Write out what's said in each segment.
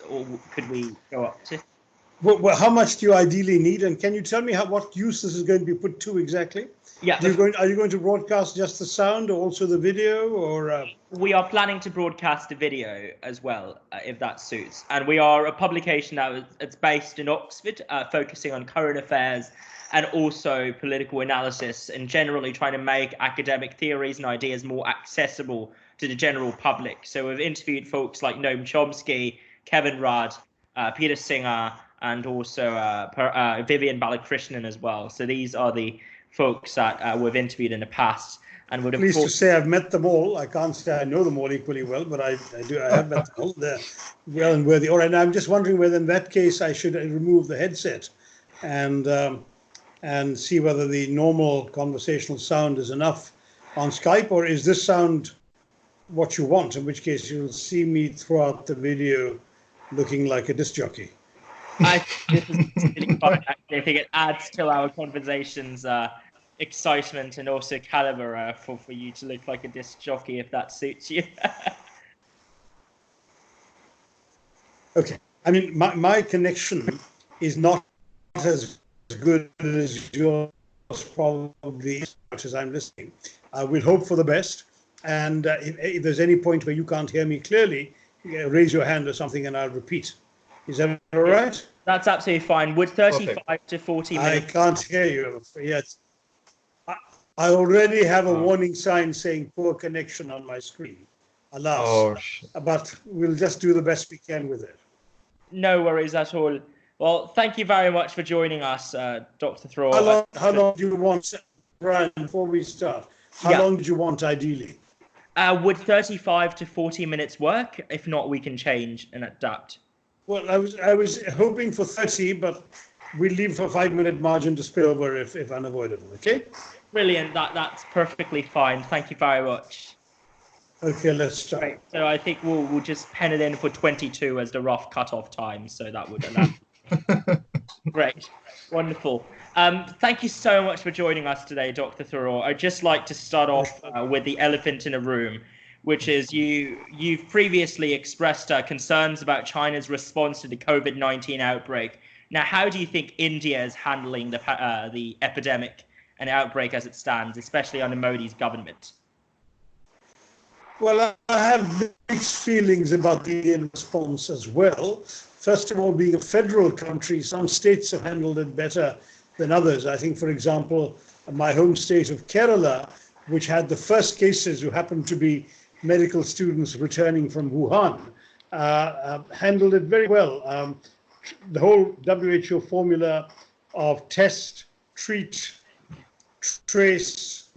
or could we go up to? Well, how much do you ideally need? And can you tell me what use this is going to be put to exactly? Yeah. Are you going to broadcast just the sound or also the video, or? We are planning to broadcast a video as well, if that suits. And we are a publication it's based in Oxford, focusing on current affairs and also political analysis, and generally trying to make academic theories and ideas more accessible to the general public. So we've interviewed folks like Noam Chomsky, Kevin Rudd, Peter Singer, and also Vivian Balakrishnan as well. So these are the folks that we've interviewed in the past. And would pleased to say I've met them all. I can't say I know them all equally well, but I have met them all. They're well and worthy. All right, now I'm just wondering whether in that case I should remove the headset and see whether the normal conversational sound is enough on Skype, or is this sound what you want, in which case you'll see me throughout the video looking like a disc jockey. I think this is really fun. I think it adds to our conversations excitement and also caliber for you to look like a disc jockey, if that suits you. Okay. I mean, my connection is not as good as yours, probably, as much as I'm listening. I will hope for the best. And if there's any point where you can't hear me clearly, raise your hand or something and I'll repeat. Is that all right? That's absolutely fine. Would 35 to 40 minutes... I can't hear you. Yes. I already have a warning sign saying poor connection on my screen. Alas. But we'll just do the best we can with it. No worries at all. Well, thank you very much for joining us, Dr. Thrall. How long do you want, Brian, before we start? How long do you want ideally? Would 35 to 40 minutes work? If not, we can change and adapt. Well, I was hoping for 30, but we'll leave for a 5-minute margin to spill over if unavoidable, okay? Brilliant. That's perfectly fine. Thank you very much. Okay, let's start. Great. So I think we'll just pen it in for 22 as the rough cutoff time, so that would allow. Great. Wonderful. Thank you so much for joining us today, Dr. Thrall. I'd just like to start off with the elephant in the room, which is you've previously expressed concerns about China's response to the COVID-19 outbreak. Now, how do you think India is handling the epidemic and outbreak as it stands, especially under Modi's government? Well, I have mixed feelings about the Indian response as well. First of all, being a federal country, some states have handled it better than others. I think, for example, my home state of Kerala, which had the first cases who happened to be medical students returning from Wuhan, handled it very well. The whole WHO formula of test, treat, trace,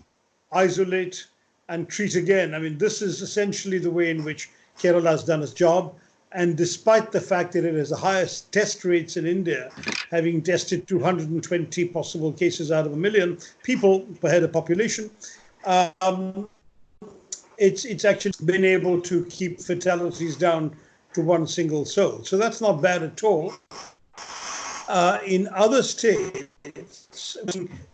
isolate, and treat again. I mean, this is essentially the way in which Kerala has done its job. And despite the fact that it has the highest test rates in India, having tested 220 possible cases out of 1 million people per head of population, it's actually been able to keep fatalities down to 1 single soul. So that's not bad at all. In other states,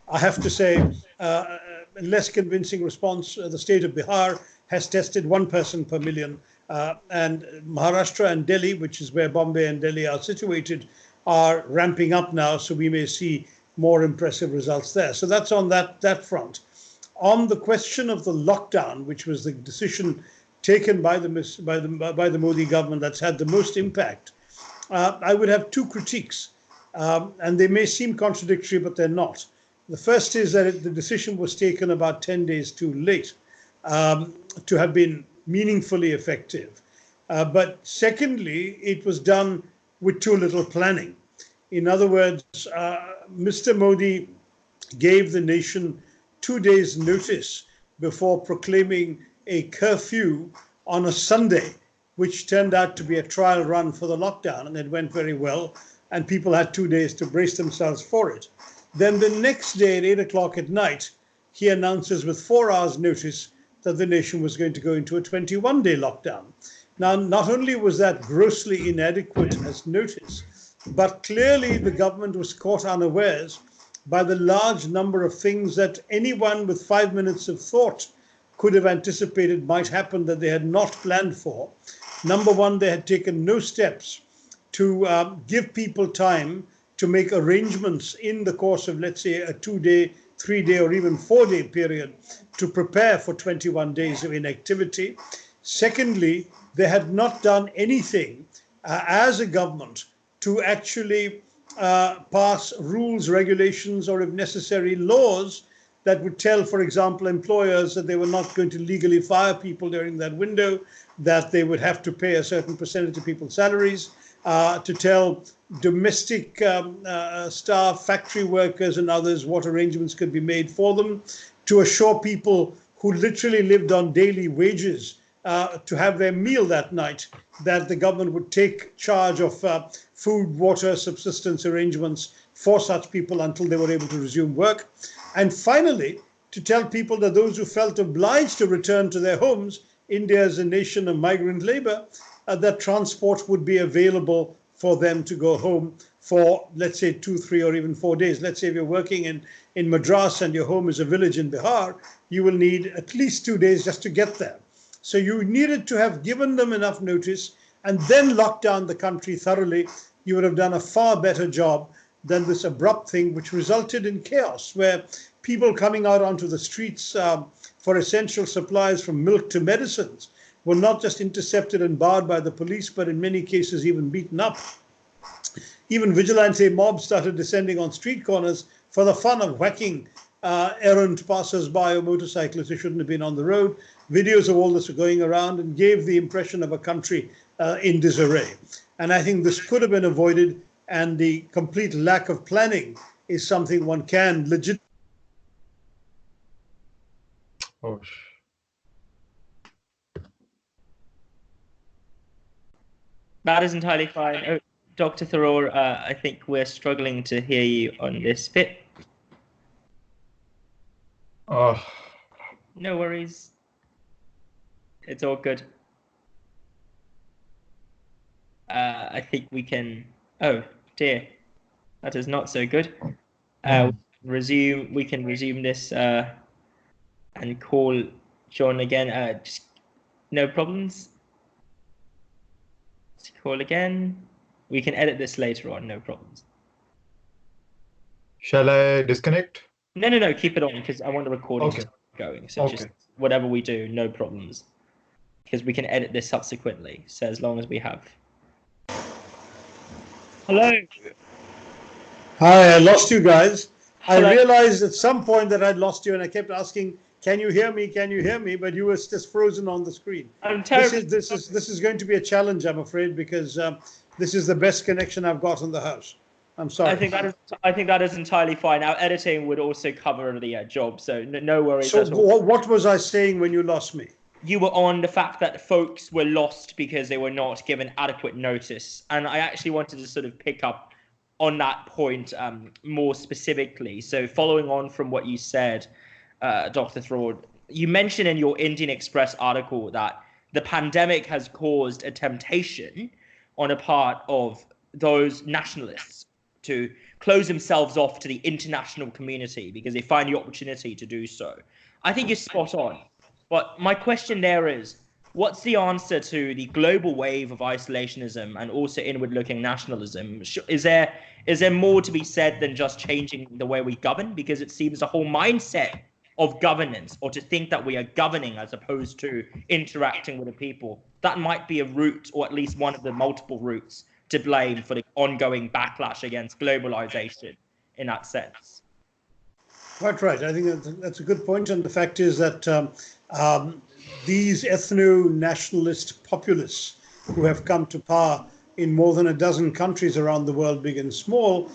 I have to say, a less convincing response. The state of Bihar has tested 1 person per million. And Maharashtra and Delhi, which is where Bombay and Delhi are situated, are ramping up now. So we may see more impressive results there. So that's on that front. On the question of the lockdown, which was the decision taken by the Modi government that's had the most impact, I would have 2 critiques. And they may seem contradictory, but they're not. The first is that the decision was taken about 10 days too late to have been meaningfully effective. But secondly, it was done with too little planning. In other words, Mr. Modi gave the nation 2 days' notice before proclaiming a curfew on a Sunday, which turned out to be a trial run for the lockdown, and it went very well, and people had 2 days to brace themselves for it. Then the next day at 8 o'clock at night, he announces with 4 hours' notice that the nation was going to go into a 21-day lockdown. Now, not only was that grossly inadequate as notice, but clearly the government was caught unawares by the large number of things that anyone with 5 minutes of thought could have anticipated might happen that they had not planned for. Number one, they had taken no steps to give people time to make arrangements in the course of, let's say, a 2-day, 3-day, or even 4-day period to prepare for 21 days of inactivity. Secondly, they had not done anything as a government to actually pass rules, regulations, or if necessary, laws that would tell, for example, employers that they were not going to legally fire people during that window, that they would have to pay a certain percentage of people's salaries, to tell domestic staff, factory workers and others what arrangements could be made for them, to assure people who literally lived on daily wages to have their meal that night, that the government would take charge of food, water, subsistence arrangements for such people until they were able to resume work. And finally, to tell people that those who felt obliged to return to their homes, India is a nation of migrant labor, that transport would be available for them to go home for, let's say, 2, 3, or even 4 days. Let's say if you're working in Madras and your home is a village in Bihar, you will need at least 2 days just to get there. So you needed to have given them enough notice and then locked down the country thoroughly. You would have done a far better job than this abrupt thing, which resulted in chaos, where people coming out onto the streets for essential supplies from milk to medicines were not just intercepted and barred by the police, but in many cases even beaten up. Even vigilante mobs started descending on street corners for the fun of whacking errant passers-by or motorcyclists who shouldn't have been on the road. Videos of all this were going around and gave the impression of a country in disarray. And I think this could have been avoided, and the complete lack of planning is something one can legitimately. Oh. That is entirely fine. Oh, Dr. Tharoor, I think we're struggling to hear you on this bit. Oh. No worries. It's all good. I think we can... Oh, dear. That is not so good. We can resume this and call John again. Just no problems. Let's call again. We can edit this later on, no problems. Shall I disconnect? No. Keep it on because I want the recording Okay. to keep going. So just whatever we do, no problems. Because we can edit this subsequently. So as long as we have. Hello. Hi, I lost you guys. Hello. I realized at some point that I'd lost you, and I kept asking, "Can you hear me? Can you hear me?" But you were just frozen on the screen. I'm terrible. This is going to be a challenge, I'm afraid, because this is the best connection I've got in the house. I'm sorry. I think that is entirely fine. Our editing would also cover the job, so no worries. So at all. what was I saying when you lost me? You were on the fact that folks were lost because they were not given adequate notice, and I actually wanted to sort of pick up on that point more specifically. So following on from what you said, Dr. Tharoor, you mentioned in your Indian Express article that the pandemic has caused a temptation on a part of those nationalists to close themselves off to the international community because they find the opportunity to do so. I think you're spot on. But my question there is, what's the answer to the global wave of isolationism and also inward-looking nationalism? Is there more to be said than just changing the way we govern? Because it seems the whole mindset of governance, or to think that we are governing as opposed to interacting with the people, that might be a route, or at least one of the multiple routes, to blame for the ongoing backlash against globalization in that sense. Quite right. I think that's a good point. And the fact is that these ethno-nationalist populists who have come to power in more than a dozen countries around the world, big and small,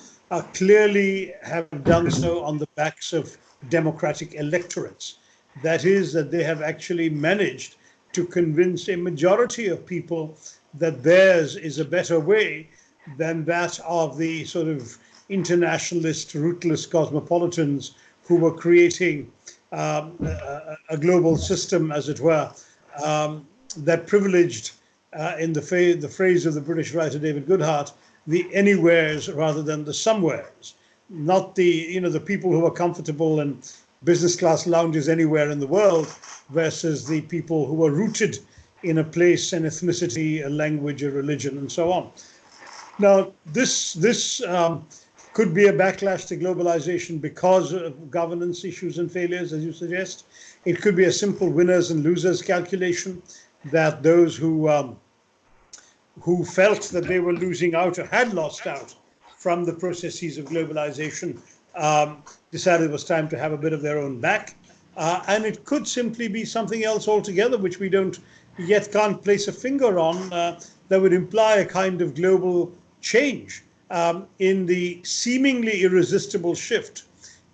clearly have done so on the backs of democratic electorates. That is, that they have actually managed to convince a majority of people that theirs is a better way than that of the sort of internationalist, ruthless cosmopolitans who were creating a global system, as it were, that privileged, in the phrase of the British writer David Goodhart, the anywheres rather than the somewheres. Not the people who are comfortable in business class lounges anywhere in the world versus the people who are rooted in a place, an ethnicity, a language, a religion, and so on. Now, this could be a backlash to globalization because of governance issues and failures, as you suggest. It could be a simple winners and losers calculation that those who felt that they were losing out or had lost out from the processes of globalization decided it was time to have a bit of their own back. And it could simply be something else altogether, which we can't place a finger on, that would imply a kind of global change in the seemingly irresistible shift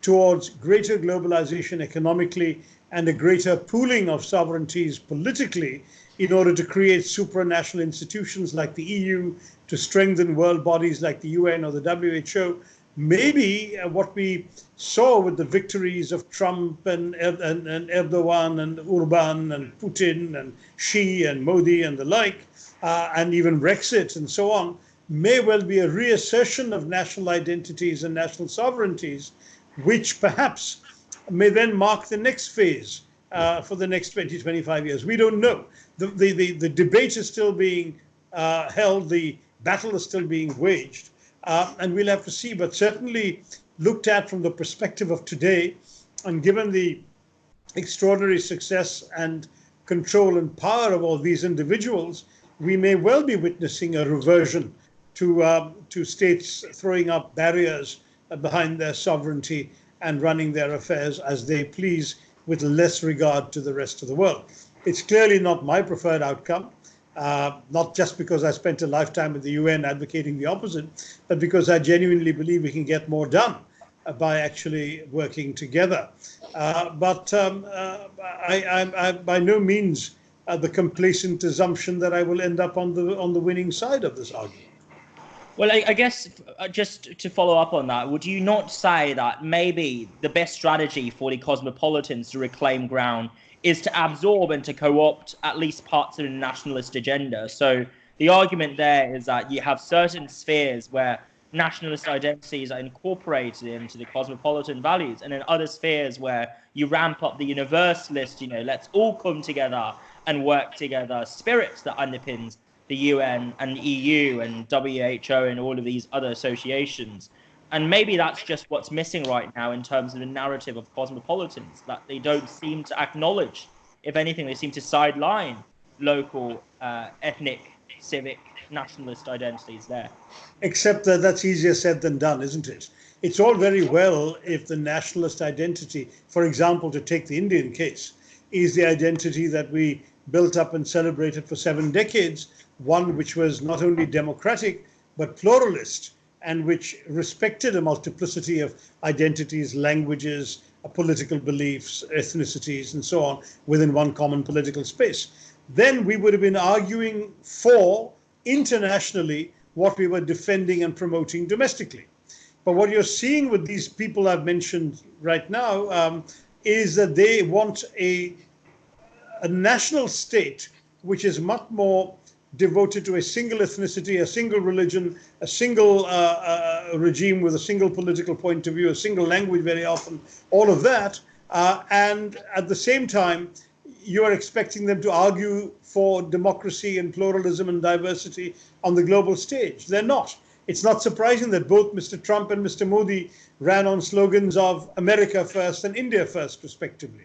towards greater globalization economically and a greater pooling of sovereignties politically in order to create supranational institutions like the EU, to strengthen world bodies like the UN or the WHO. Maybe what we saw with the victories of Trump and Erdogan and Orban and Putin and Xi and Modi and the like, and even Brexit and so on, may well be a reassertion of national identities and national sovereignties, which perhaps may then mark the next phase for the next 20, 25 years. We don't know. The debate is still being held, the battle is still being waged, and we'll have to see. But certainly looked at from the perspective of today, and given the extraordinary success and control and power of all these individuals, we may well be witnessing a reversion to states throwing up barriers behind their sovereignty and running their affairs as they please with less regard to the rest of the world. It's clearly not my preferred outcome, not just because I spent a lifetime at the UN advocating the opposite, but because I genuinely believe we can get more done by actually working together. But I by no means the complacent assumption that I will end up on the winning side of this argument. Well, I guess just to follow up on that, would you not say that maybe the best strategy for the cosmopolitans to reclaim ground is to absorb and to co-opt at least parts of the nationalist agenda? So the argument there is that you have certain spheres where nationalist identities are incorporated into the cosmopolitan values, and then other spheres where you ramp up the universalist, let's all come together and work together spirit that underpins the UN and EU and WHO and all of these other associations. And maybe that's just what's missing right now in terms of the narrative of cosmopolitans, that they don't seem to acknowledge. If anything, they seem to sideline local, ethnic, civic, nationalist identities there. Except that that's easier said than done, isn't it? It's all very well if the nationalist identity, for example, to take the Indian case, is the identity that we built up and celebrated for 7 decades, one which was not only democratic, but pluralist, and which respected a multiplicity of identities, languages, political beliefs, ethnicities, and so on within one common political space. Then we would have been arguing for, internationally, what we were defending and promoting domestically. But what you're seeing with these people I've mentioned right now is that they want a national state which is much more devoted to a single ethnicity, a single religion, a single regime with a single political point of view, a single language very often, all of that. And at the same time, you are expecting them to argue for democracy and pluralism and diversity on the global stage. They're not. It's not surprising that both Mr. Trump and Mr. Modi ran on slogans of America first and India first, respectively.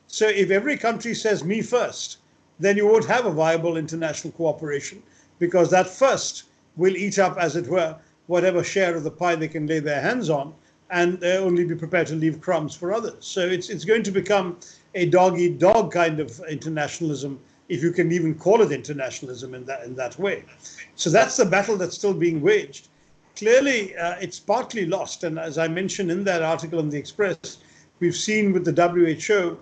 So if every country says me first, then you won't have a viable international cooperation, because that first will eat up, as it were, whatever share of the pie they can lay their hands on, and only be prepared to leave crumbs for others. So it's going to become a dog-eat-dog kind of internationalism, if you can even call it internationalism in that way. So that's the battle that's still being waged. Clearly, it's partly lost. And as I mentioned in that article in the Express, we've seen with the WHO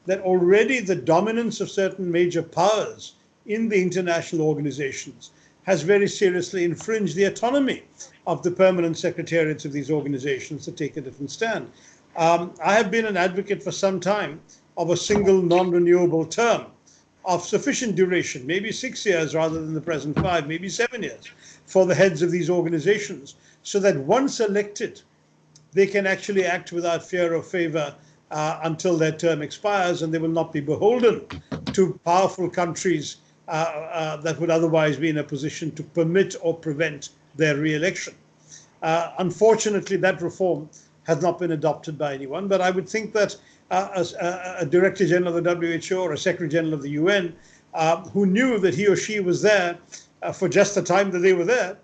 that already the dominance of certain major powers in the international organizations has very seriously infringed the autonomy of the permanent secretariats of these organizations to take a different stand. I have been an advocate for some time of a single non-renewable term of sufficient duration, maybe 6 years rather than the present 5, maybe 7 years, for the heads of these organizations, so that once elected, they can actually act without fear or favor until their term expires, and they will not be beholden to powerful countries that would otherwise be in a position to permit or prevent their re-election. Unfortunately, that reform has not been adopted by anyone, but I would think that a Director General of the WHO or a Secretary General of the UN who knew that he or she was there for just the time that they were there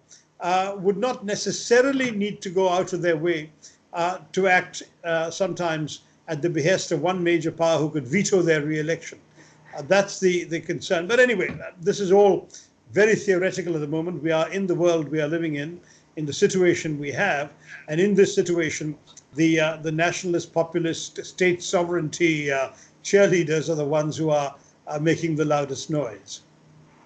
would not necessarily need to go out of their way to act sometimes at the behest of one major power who could veto their re-election. That's the concern. But anyway, this is all very theoretical at the moment. We are in the world we are living in the situation we have. And in this situation, the nationalist, populist, state sovereignty cheerleaders are the ones who are making the loudest noise.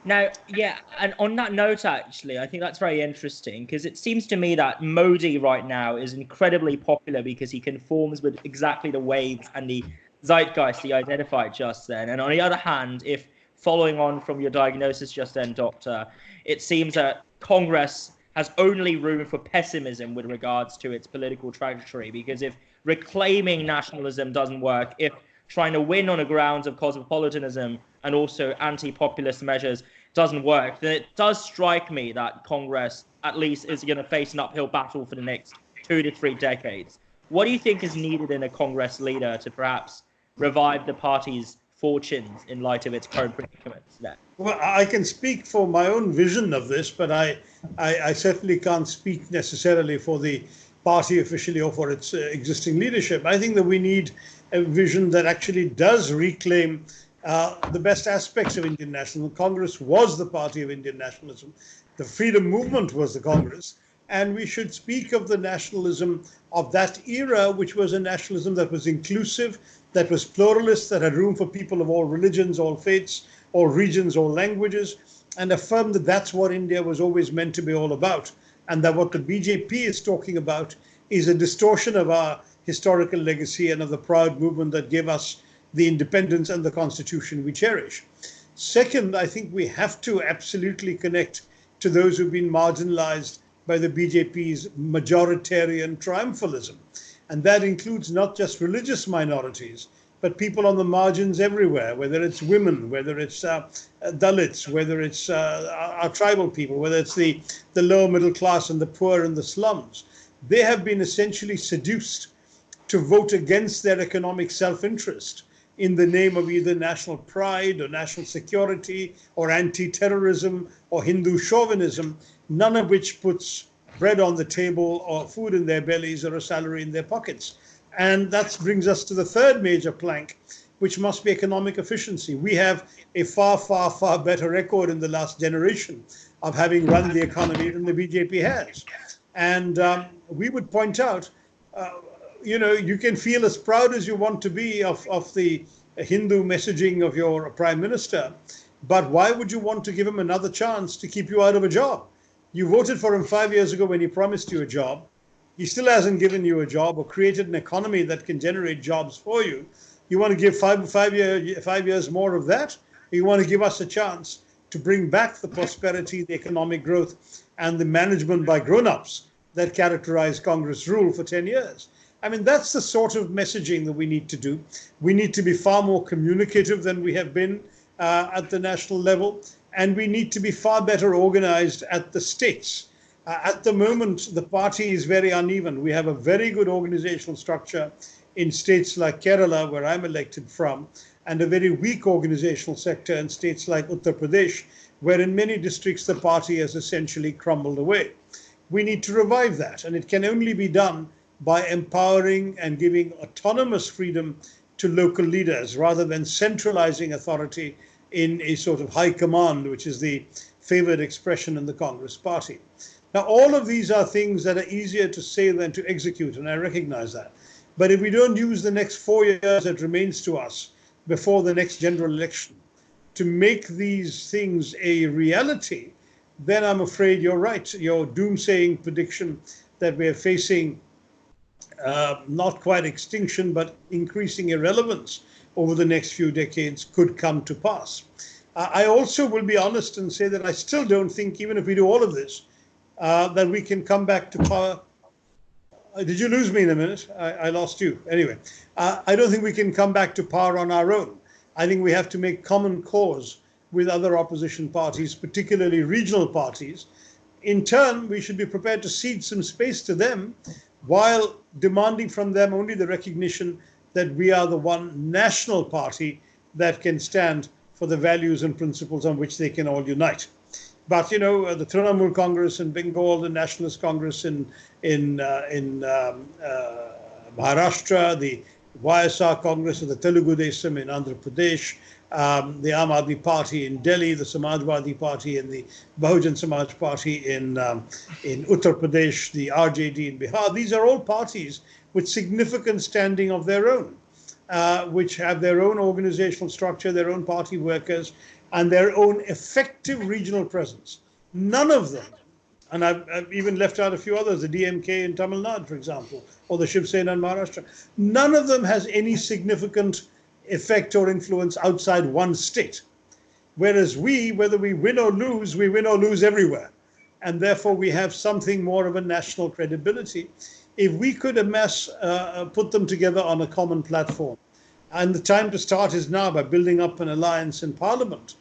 Now, yeah, and on that note, actually, I think that's very interesting because it seems to me that Modi right now is incredibly popular because he conforms with exactly the waves and the zeitgeist he identified just then. And on the other hand, if following on from your diagnosis just then, Doctor, it seems that Congress has only room for pessimism with regards to its political trajectory, because if reclaiming nationalism doesn't work, if trying to win on the grounds of cosmopolitanism and also anti-populist measures doesn't work, then it does strike me that Congress at least is going to face an uphill battle for the next 2 to 3 decades. What do you think is needed in a Congress leader to perhaps revive the party's fortunes in light of its current predicaments there? Well, I can speak for my own vision of this, but I certainly can't speak necessarily for the party officially or for its existing leadership. I think that we need a vision that actually does reclaim the best aspects of Indian nationalism. Congress was the party of Indian nationalism. The freedom movement was the Congress. And we should speak of the nationalism of that era, which was a nationalism that was inclusive, that was pluralist, that had room for people of all religions, all faiths, all regions, all languages, and affirm that that's what India was always meant to be all about. And that what the BJP is talking about is a distortion of our historical legacy and of the proud movement that gave us the independence and the constitution we cherish. Second, I think we have to absolutely connect to those who've been marginalized by the BJP's majoritarian triumphalism. And that includes not just religious minorities, but people on the margins everywhere, whether it's women, whether it's Dalits, whether it's our tribal people, whether it's the lower middle class and the poor in the slums. They have been essentially seduced to vote against their economic self-interest in the name of either national pride or national security or anti-terrorism or Hindu chauvinism, none of which puts bread on the table or food in their bellies or a salary in their pockets. And that brings us to the third major plank, which must be economic efficiency. We have a far, far, far better record in the last generation of having run the economy than the BJP has. And we would point out, you can feel as proud as you want to be of the Hindu messaging of your prime minister, but why would you want to give him another chance to keep you out of a job? You voted for him 5 years ago when he promised you a job. He still hasn't given you a job or created an economy that can generate jobs for you. You want to give 5 years more of that? Or you want to give us a chance to bring back the prosperity, the economic growth, and the management by grown-ups that characterized Congress rule for 10 years? I mean, that's the sort of messaging that we need to do. We need to be far more communicative than we have been at the national level, and we need to be far better organized at the states. At the moment, the party is very uneven. We have a very good organizational structure in states like Kerala, where I'm elected from, and a very weak organizational sector in states like Uttar Pradesh, where in many districts the party has essentially crumbled away. We need to revive that, and it can only be done by empowering and giving autonomous freedom to local leaders rather than centralizing authority in a sort of high command, which is the favored expression in the Congress party. Now, all of these are things that are easier to say than to execute, and I recognize that. But if we don't use the next 4 years that remains to us before the next general election to make these things a reality, then I'm afraid you're right. Your doomsaying prediction that we're facing not quite extinction, but increasing irrelevance over the next few decades could come to pass. I also will be honest and say that I still don't think, even if we do all of this, that we can come back to power. Did you lose me in a minute? I lost you. Anyway, I don't think we can come back to power on our own. I think we have to make common cause with other opposition parties, particularly regional parties, in turn, we should be prepared to cede some space to them while demanding from them only the recognition that we are the one national party that can stand for the values and principles on which they can all unite. But the Trinamool Congress in Bengal, the Nationalist Congress in Maharashtra, the YSR Congress of the Telugu Desam in Andhra Pradesh, the Aam Aadmi Party in Delhi, the Samajwadi Party and the Bahujan Samaj Party in Uttar Pradesh, the RJD in Bihar. These are all parties with significant standing of their own, which have their own organizational structure, their own party workers, and their own effective regional presence. None of them, and I've even left out a few others, the DMK in Tamil Nadu, for example, or the Shiv Sena in Maharashtra, none of them has any significant effect or influence outside one state. Whereas we, whether we win or lose everywhere. And therefore we have something more of a national credibility. If we could put them together on a common platform, and the time to start is now by building up an alliance in Parliament,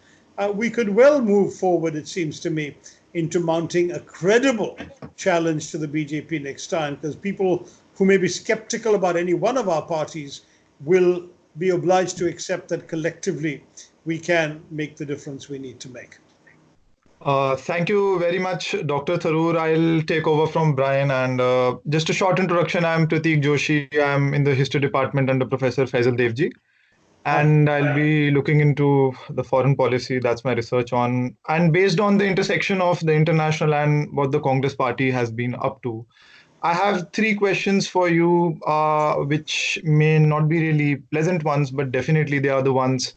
we could well move forward, it seems to me, into mounting a credible challenge to the BJP next time, because people who may be skeptical about any one of our parties will be obliged to accept that collectively we can make the difference we need to make. Thank you very much, Dr. Tharoor. I'll take over from Brian. And just a short introduction, I'm Pratik Joshi. I'm in the history department under Professor Faisal Devji. And I'll be looking into the foreign policy. That's my research on. And based on the intersection of the international and what the Congress party has been up to, I have 3 questions for you, which may not be really pleasant ones, but definitely they are the ones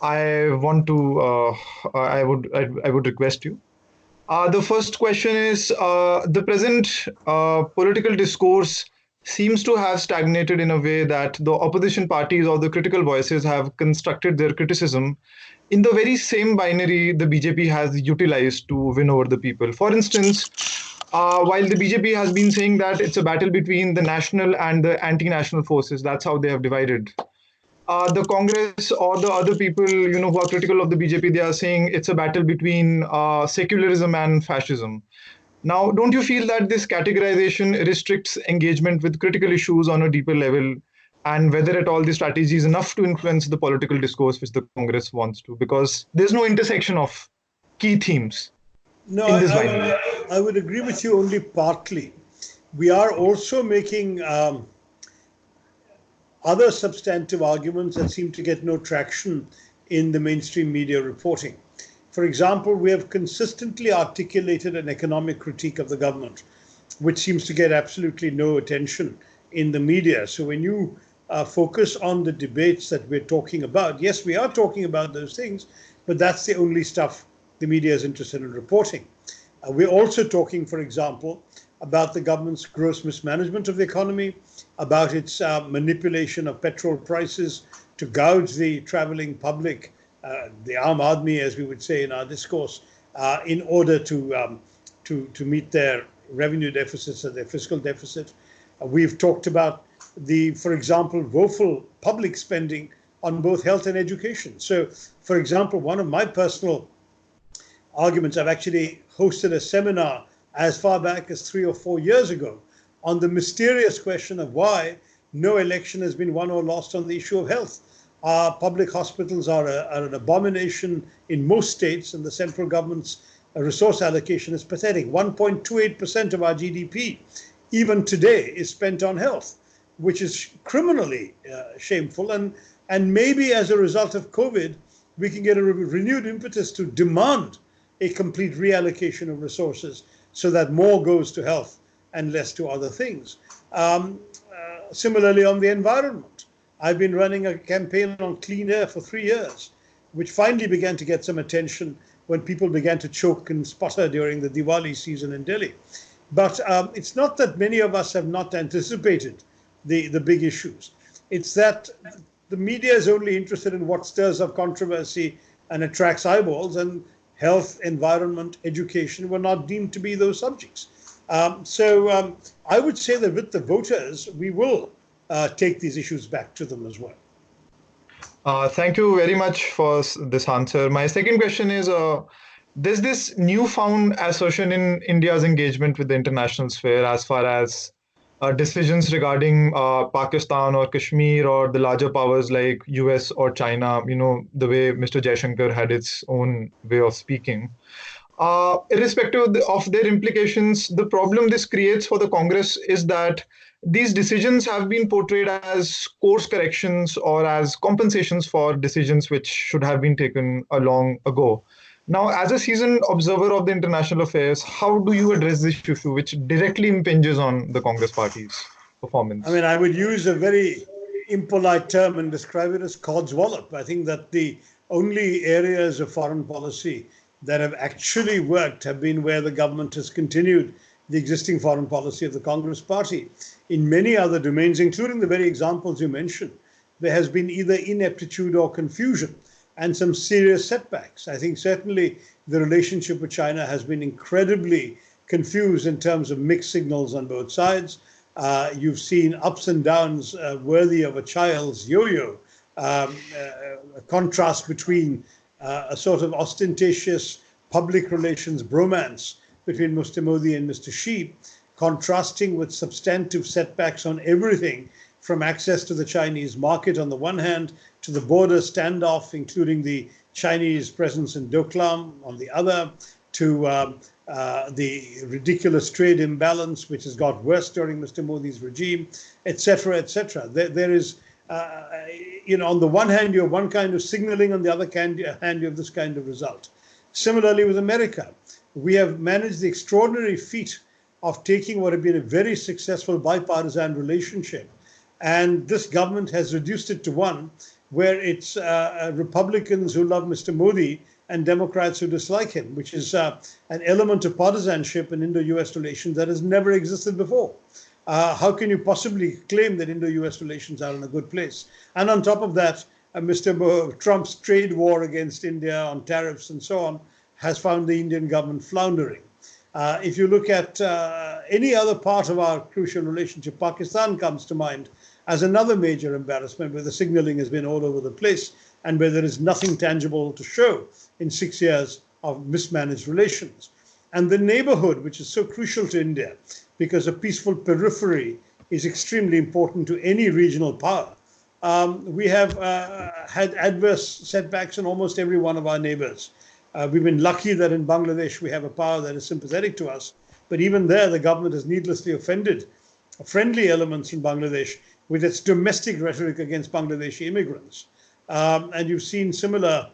I want to. I would request you. The first question is the present political discourse seems to have stagnated in a way that the opposition parties or the critical voices have constructed their criticism in the very same binary the BJP has utilized to win over the people. For instance, while the BJP has been saying that it's a battle between the national and the anti-national forces, that's how they have divided. The Congress or the other people, who are critical of the BJP, they are saying it's a battle between secularism and fascism. Now, don't you feel that this categorization restricts engagement with critical issues on a deeper level, and whether at all the strategy is enough to influence the political discourse which the Congress wants to? Because there's no intersection of key themes. No, I would agree with you only partly. We are also making other substantive arguments that seem to get no traction in the mainstream media reporting. For example, we have consistently articulated an economic critique of the government, which seems to get absolutely no attention in the media. So when you focus on the debates that we're talking about, yes, we are talking about those things, but that's the only stuff the media is interested in reporting. We're also talking, for example, about the government's gross mismanagement of the economy, about its manipulation of petrol prices to gouge the traveling public, the Aam Aadmi, as we would say in our discourse, in order to meet their revenue deficits and their fiscal deficit. We've talked about for example, woeful public spending on both health and education. So, for example, one of my personal arguments, I've actually hosted a seminar as far back as 3 or 4 years ago on the mysterious question of why no election has been won or lost on the issue of health. Our public hospitals are an abomination in most states, and the central government's resource allocation is pathetic. 1.28% of our GDP, even today, is spent on health, which is criminally shameful. And maybe as a result of COVID, we can get a renewed impetus to demand a complete reallocation of resources so that more goes to health and less to other things. Similarly, on the environment, I've been running a campaign on clean air for 3 years, which finally began to get some attention when people began to choke and sputter during the Diwali season in Delhi. But it's not that many of us have not anticipated the big issues. It's that the media is only interested in what stirs up controversy and attracts eyeballs, and health, environment, education were not deemed to be those subjects. So I would say that with the voters, we will take these issues back to them as well. Thank you very much for this answer. My second question is, there's this newfound assertion in India's engagement with the international sphere as far as decisions regarding Pakistan or Kashmir or the larger powers like US or China, the way Mr. Jaishankar had its own way of speaking. Irrespective of their implications, the problem this creates for the Congress is that these decisions have been portrayed as course corrections or as compensations for decisions which should have been taken a long ago. Now, as a seasoned observer of the international affairs, how do you address this issue, which directly impinges on the Congress party's performance? I mean, I would use a very impolite term and describe it as codswallop. I think that the only areas of foreign policy that have actually worked have been where the government has continued the existing foreign policy of the Congress party. In many other domains, including the very examples you mentioned, there has been either ineptitude or confusion and some serious setbacks. I think certainly the relationship with China has been incredibly confused in terms of mixed signals on both sides. You've seen ups and downs worthy of a child's yo-yo, a contrast between a sort of ostentatious public relations bromance between Mr. Modi and Mr. Xi, contrasting with substantive setbacks on everything from access to the Chinese market on the one hand to the border standoff, including the Chinese presence in Doklam on the other, to the ridiculous trade imbalance, which has got worse during Mr. Modi's regime, etc., etc. There is, on the one hand, you have one kind of signaling, on the other hand, you have this kind of result. Similarly with America, we have managed the extraordinary feat of taking what had been a very successful bipartisan relationship, and this government has reduced it to one where it's Republicans who love Mr. Modi and Democrats who dislike him, which is an element of partisanship in Indo-US relations that has never existed before. How can you possibly claim that Indo-US relations are in a good place? And on top of that, Mr. Trump's trade war against India on tariffs and so on has found the Indian government floundering. If you look at any other part of our crucial relationship, Pakistan comes to mind as another major embarrassment where the signaling has been all over the place and where there is nothing tangible to show in 6 years of mismanaged relations. And the neighborhood, which is so crucial to India, because a peaceful periphery is extremely important to any regional power. We have had adverse setbacks in almost every one of our neighbors. We've been lucky that in Bangladesh we have a power that is sympathetic to us, but even there the government has needlessly offended friendly elements in Bangladesh with its domestic rhetoric against Bangladeshi immigrants. And you've seen similar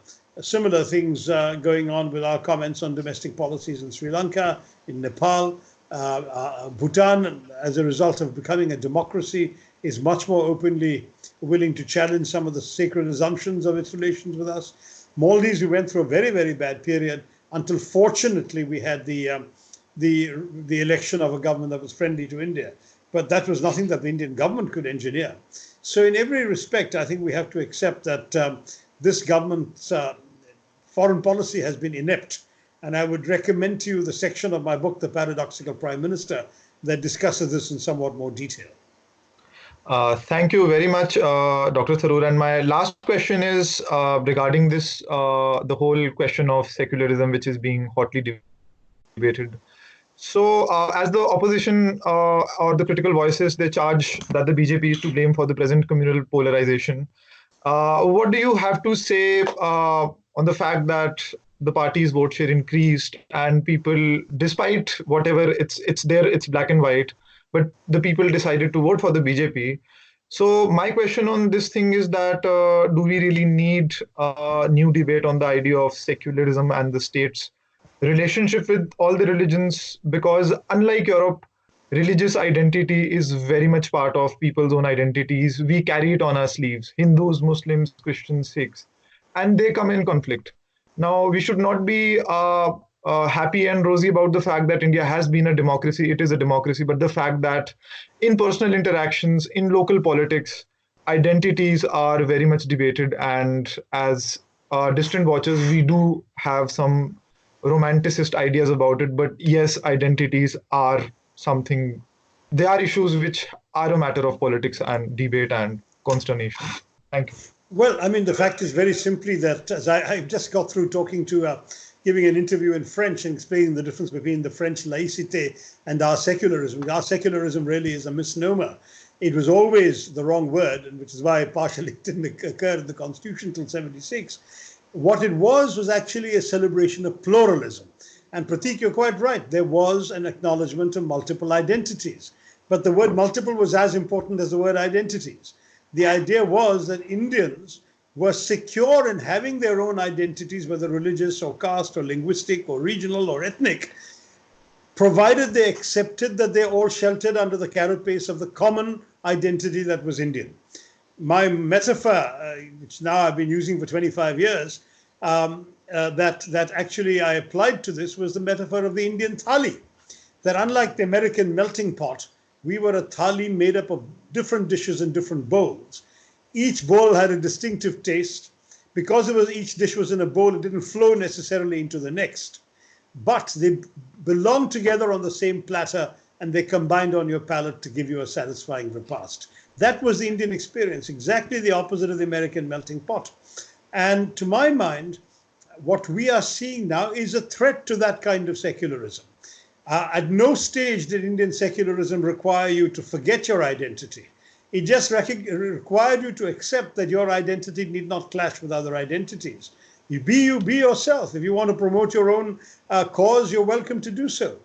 things going on with our comments on domestic policies in Sri Lanka, in Nepal. Bhutan, as a result of becoming a democracy, is much more openly willing to challenge some of the sacred assumptions of its relations with us. Maldives, we went through a very, very bad period until fortunately we had the election of a government that was friendly to India. But that was nothing that the Indian government could engineer. So in every respect, I think we have to accept that this government's foreign policy has been inept. And I would recommend to you the section of my book, The Paradoxical Prime Minister, that discusses this in somewhat more detail. Thank you very much, Dr. Tharoor. And my last question is regarding this, the whole question of secularism, which is being hotly debated. So as the opposition or the critical voices, they charge that the BJP is to blame for the present communal polarization. What do you have to say on the fact that the party's vote share increased and people, despite whatever it's there, it's black and white, but the people decided to vote for the BJP. So my question on this thing is that do we really need a new debate on the idea of secularism and the state's relationship with all the religions? Because unlike Europe, religious identity is very much part of people's own identities. We carry it on our sleeves, Hindus, Muslims, Christians, Sikhs, and they come in conflict. Now, we should not be happy and rosy about the fact that India has been a democracy. It is a democracy, but the fact that in personal interactions, in local politics, identities are very much debated. And as distant watchers, we do have some romanticist ideas about it. But yes, identities are something, they are issues which are a matter of politics and debate and consternation. Thank you. Well, I mean, the fact is very simply that, as I just got through talking to giving an interview in French and explaining the difference between the French laïcité and our secularism. Our secularism really is a misnomer. It was always the wrong word, and which is why partially it didn't occur in the Constitution till 76. What it was actually a celebration of pluralism. And Pratik, you're quite right. There was an acknowledgement of multiple identities. But the word multiple was as important as the word identities. The idea was that Indians were secure in having their own identities, whether religious or caste or linguistic or regional or ethnic, provided they accepted that they're all sheltered under the carapace of the common identity that was Indian. My metaphor, which now I've been using for 25 years, that actually I applied to this was the metaphor of the Indian thali. That unlike the American melting pot, we were a thali made up of different dishes in different bowls. Each bowl had a distinctive taste. Because each dish was in a bowl, it didn't flow necessarily into the next. But they belonged together on the same platter, and they combined on your palate to give you a satisfying repast. That was the Indian experience, exactly the opposite of the American melting pot. And to my mind, what we are seeing now is a threat to that kind of secularism. At no stage did Indian secularism require you to forget your identity. It just required you to accept that your identity need not clash with other identities. You, be yourself. If you want to promote your own cause, you're welcome to do so.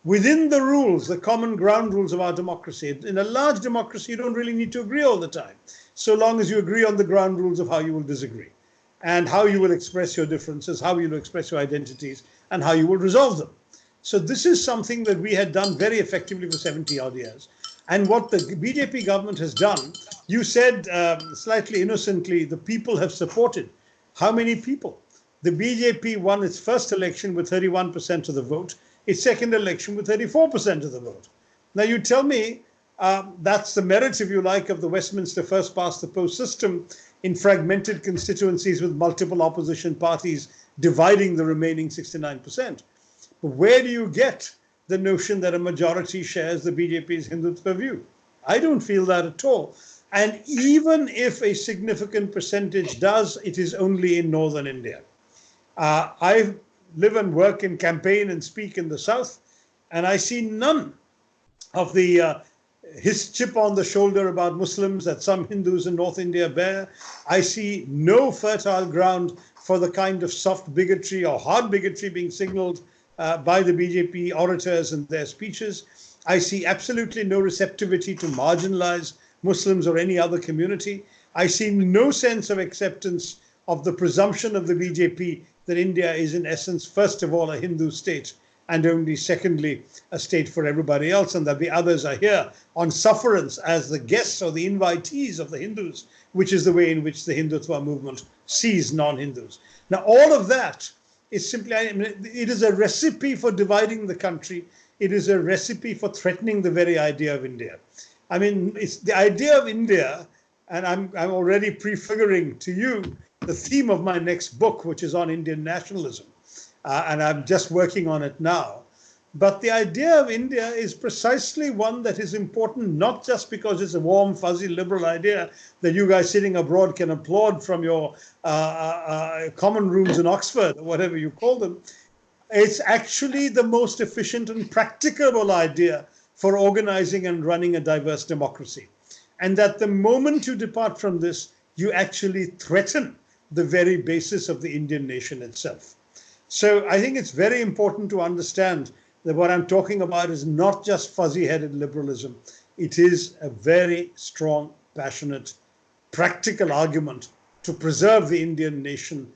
Within the rules, the common ground rules of our democracy. In a large democracy, you don't really need to agree all the time, so long as you agree on the ground rules of how you will disagree, and how you will express your differences, how you will express your identities, and how you will resolve them. So this is something that we had done very effectively for 70 odd years. And what the BJP government has done, you said slightly innocently, the people have supported. How many people? The BJP won its first election with 31% of the vote, its second election with 34% of the vote. Now you tell me that's the merits, if you like, of the Westminster first past the post system in fragmented constituencies with multiple opposition parties dividing the remaining 69%. But where do you get the notion that a majority shares the BJP's Hindutva view? I don't feel that at all. And even if a significant percentage does, it is only in northern India. I live and work and campaign and speak in the south, and I see none of the his chip on the shoulder about Muslims that some Hindus in North India bear. I see no fertile ground for the kind of soft bigotry or hard bigotry being signaled by the BJP orators in their speeches. I see absolutely no receptivity to marginalize Muslims or any other community. I see no sense of acceptance of the presumption of the BJP that India is in essence, first of all, a Hindu state, and only secondly, a state for everybody else, and that the others are here on sufferance as the guests or the invitees of the Hindus, which is the way in which the Hindutva movement sees non-Hindus. Now, all of that is simply, it is a recipe for dividing the country. It is a recipe for threatening the very idea of India. I mean, it's the idea of India, and I'm already prefiguring to you the theme of my next book, which is on Indian nationalism. And I'm just working on it now. But the idea of India is precisely one that is important, not just because it's a warm, fuzzy, liberal idea that you guys sitting abroad can applaud from your common rooms in Oxford, or whatever you call them. It's actually the most efficient and practicable idea for organizing and running a diverse democracy. And that the moment you depart from this, you actually threaten the very basis of the Indian nation itself. So I think it's very important to understand that what I'm talking about is not just fuzzy-headed liberalism. It is a very strong, passionate, practical argument to preserve the Indian nation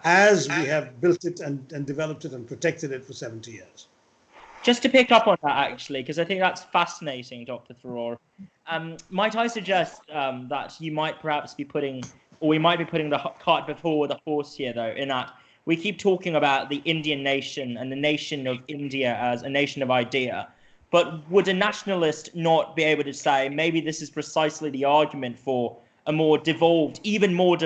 as we have built it and developed it and protected it for 70 years. Just to pick up on that, actually, because I think that's fascinating, Dr. Tharoor. Might I suggest that you might perhaps be putting, or we might be putting the cart before the horse here, though, in that we keep talking about the Indian nation and the nation of India as a nation of idea. But would a nationalist not be able to say maybe this is precisely the argument for a more devolved, even more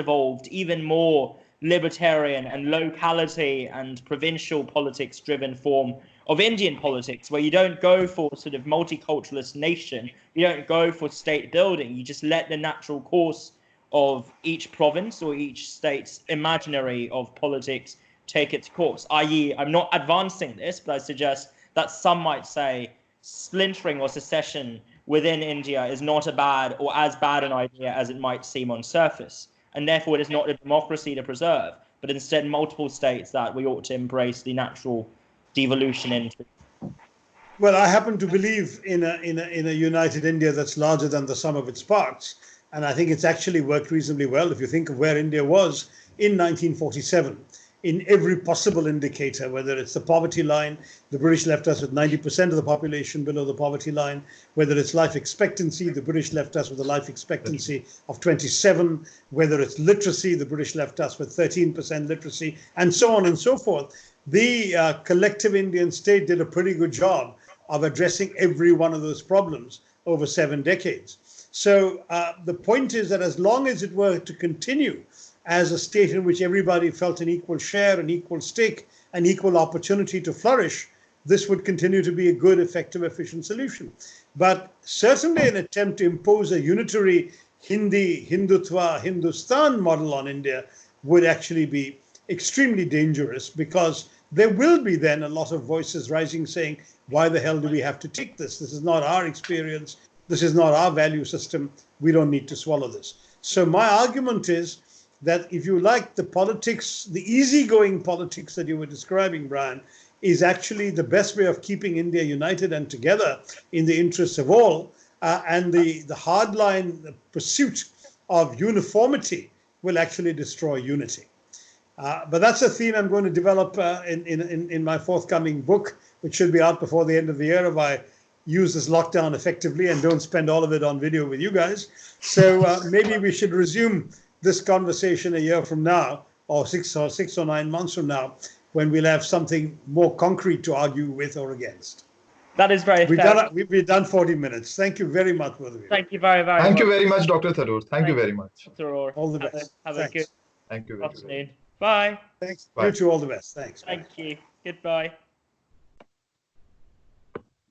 libertarian and locality and provincial politics driven form of Indian politics, where you don't go for sort of multiculturalist nation, you don't go for state building, you just let the natural course of each province or each state's imaginary of politics take its course, i.e., I'm not advancing this, but I suggest that some might say splintering or secession within India is not a bad or as bad an idea as it might seem on surface. And therefore, it is not a democracy to preserve, but instead multiple states that we ought to embrace the natural devolution into. Well, I happen to believe in a united India that's larger than the sum of its parts. And I think it's actually worked reasonably well. If you think of where India was in 1947, in every possible indicator, whether it's the poverty line, the British left us with 90% of the population below the poverty line, whether it's life expectancy, the British left us with a life expectancy of 27, whether it's literacy, the British left us with 13% literacy, and so on and so forth. The collective Indian state did a pretty good job of addressing every one of those problems over 7 decades. So the point is that as long as it were to continue as a state in which everybody felt an equal share, an equal stake, an equal opportunity to flourish, this would continue to be a good, effective, efficient solution. But certainly an attempt to impose a unitary Hindi, Hindutva, Hindustan model on India would actually be extremely dangerous, because there will be then a lot of voices rising saying, why the hell do we have to take this? This is not our experience. This is not our value system. We don't need to swallow this. So my argument is that if you like, the politics, the easygoing politics that you were describing, Brian, is actually the best way of keeping India united and together in the interests of all. And the hardline pursuit of uniformity will actually destroy unity. But that's a theme I'm going to develop in my forthcoming book, which should be out before the end of the year if I use this lockdown effectively and don't spend all of it on video with you guys. So maybe we should resume this conversation a year from now, or six or 9 months from now, when we'll have something more concrete to argue with or against. That is very fair. We've done 40 minutes. Thank you very much, both of you. Thank you very, very much. Thank you very much, Dr. Tharoor. Thank you very much. Tharoor. All the best. Have a good Thank you. afternoon. Bye. Thanks. Bye. You too, all the best. Thanks. Thank you. Goodbye.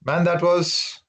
Man, that was